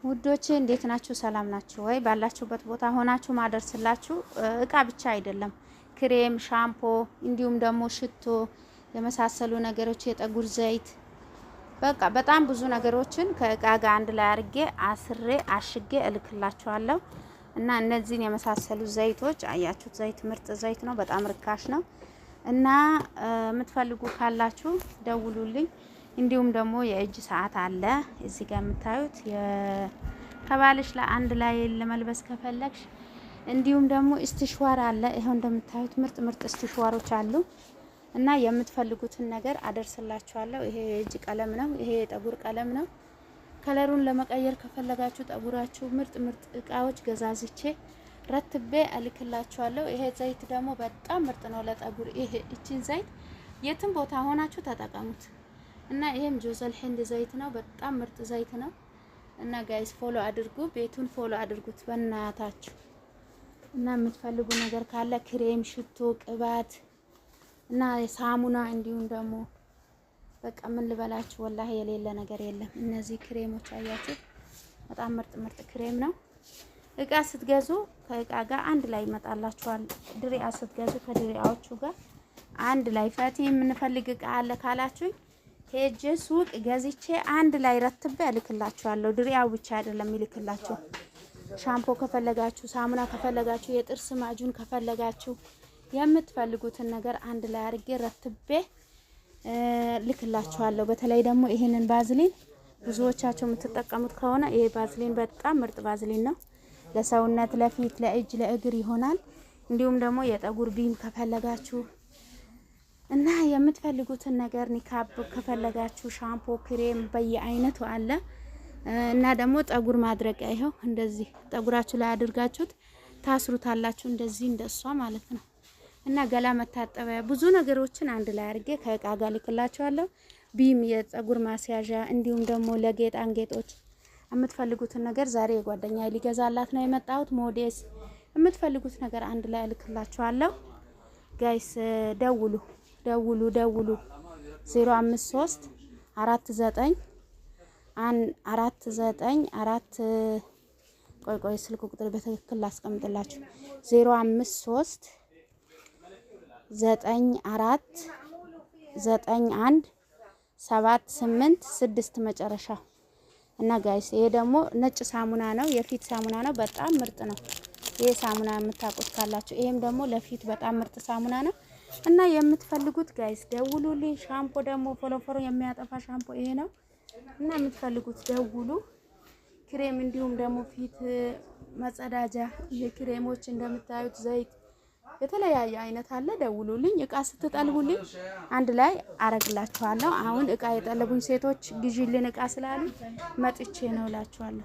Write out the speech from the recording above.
ውዶቼ እንዴት ናችሁ? ሰላም ናችሁ ወይ? ባላችሁበት ቦታ ሆናችሁ ማደርስላችሁ እቃ ብቻ አይደለም፣ ክሬም፣ ሻምፖ እንዲሁም ደግሞ ሽቶ የመሳሰሉ ነገሮች፣ የጠጉር ዘይት፣ በቃ በጣም ብዙ ነገሮችን ከእቃ ጋር አንድ ላይ አድርጌ አስሬ አሽጌ እልክላችኋለሁ። እና እነዚህን የመሳሰሉ ዘይቶች አያችሁት፣ ዘይት ምርጥ ዘይት ነው፣ በጣም ርካሽ ነው። እና የምትፈልጉ ካላችሁ ደውሉልኝ። እንዲሁም ደግሞ የእጅ ሰዓት አለ እዚህ ጋር የምታዩት ከባልሽ ለአንድ ላይ ለመልበስ ከፈለግሽ። እንዲሁም ደግሞ እስትሽዋር አለ። ይሄው እንደምታዩት ምርጥ ምርጥ እስትሽዋሮች አሉ። እና የምትፈልጉትን ነገር አደርስላችኋለሁ። ይሄ የእጅ ቀለም ነው፣ ይሄ የጠጉር ቀለም ነው። ከለሩን ለመቀየር ከፈለጋችሁ ጠጉራችሁ ምርጥ ምርጥ እቃዎች ገዛዝቼ ረትቤ እልክላችኋለሁ። ይሄ ዘይት ደግሞ በጣም ምርጥ ነው ለጠጉር። ይሄ እቺን ዘይት የትም ቦታ ሆናችሁ ተጠቀሙት። እና ይሄም ጆዘል ሂንድ ዘይት ነው፣ በጣም ምርጥ ዘይት ነው። እና ጋይስ ፎሎ አድርጉ፣ ቤቱን ፎሎ አድርጉት በእናታችሁ። እና የምትፈልጉ ነገር ካለ ክሬም፣ ሽቶ፣ ቅባት እና ሳሙና እንዲሁም ደግሞ በቃ ምን ልበላችሁ ወላሂ የሌለ ነገር የለም። እነዚህ ክሬሞች አያችሁ በጣም ምርጥ ምርጥ ክሬም ነው። እቃ ስትገዙ ከእቃ ጋር አንድ ላይ ይመጣላችኋል። ድሪያ ስትገዙ ከድሪያዎቹ ጋር አንድ ላይ ፈቲ የምንፈልግ እቃ አለ ካላችሁ ሄጄ ሱቅ ገዝቼ አንድ ላይ ረትቤ እልክላችኋለሁ። ድሪያው ብቻ አይደለም ይልክላችሁ። ሻምፖ ከፈለጋችሁ፣ ሳሙና ከፈለጋችሁ፣ የጥርስ ማጁን ከፈለጋችሁ የምትፈልጉትን ነገር አንድ ላይ አድርጌ ረትቤ ልክላችኋለሁ። በተለይ ደግሞ ይሄንን ባዝሊን ብዙዎቻችሁ የምትጠቀሙት ከሆነ ይሄ ባዝሊን በጣም ምርጥ ባዝሊን ነው። ለሰውነት፣ ለፊት፣ ለእጅ፣ ለእግር ይሆናል። እንዲሁም ደግሞ የጠጉር ቢም ከፈለጋችሁ እና የምትፈልጉትን ነገር ኒካብ ከፈለጋችሁ ሻምፖ፣ ክሬም በየአይነቱ አለ። እና ደግሞ ጠጉር ማድረቂያ ይሄው እንደዚህ ጠጉራችሁ ላይ አድርጋችሁት ታስሩታላችሁ፣ እንደዚህ እንደሷ ማለት ነው። እና ገላ መታጠቢያ ብዙ ነገሮችን አንድ ላይ አድርጌ ከእቃ ጋር ልክላችኋለሁ። ቢም፣ የጠጉር ማስያዣ እንዲሁም ደግሞ ለጌጥ አንጌጦች የምትፈልጉትን ነገር ዛሬ የጓደኛ ሊገዛላት ነው የመጣሁት። ሞዴስ የምትፈልጉት ነገር አንድ ላይ ልክላችኋለሁ። ጋይስ ደውሉ ደውሉ ደውሉ 053 49 494 ቆይ ስልክ ቁጥር በትክክል ላስቀምጥላችሁ 053 94 91 78 6 መጨረሻ። እና ጋይስ ይሄ ደግሞ ነጭ ሳሙና ነው፣ የፊት ሳሙና ነው፣ በጣም ምርጥ ነው። ይሄ ሳሙና የምታውቁት ካላችሁ ይሄም ደግሞ ለፊት በጣም ምርጥ ሳሙና ነው። እና የምትፈልጉት ጋይስ ደውሉልኝ። ሻምፖ ደግሞ ፎሎፎሮ የሚያጠፋ ሻምፖ ይሄ ነው። እና የምትፈልጉት ደውሉ። ክሬም እንዲሁም ደግሞ ፊት መጸዳጃ ክሬሞች እንደምታዩት ዘይት የተለያየ አይነት አለ። ደውሉልኝ። እቃ ስትጠልቡልኝ አንድ ላይ አረግላችኋለሁ። አሁን እቃ የጠለቡኝ ሴቶች ግዢልን እቃ ስላሉ መጥቼ ነው እላችኋለሁ።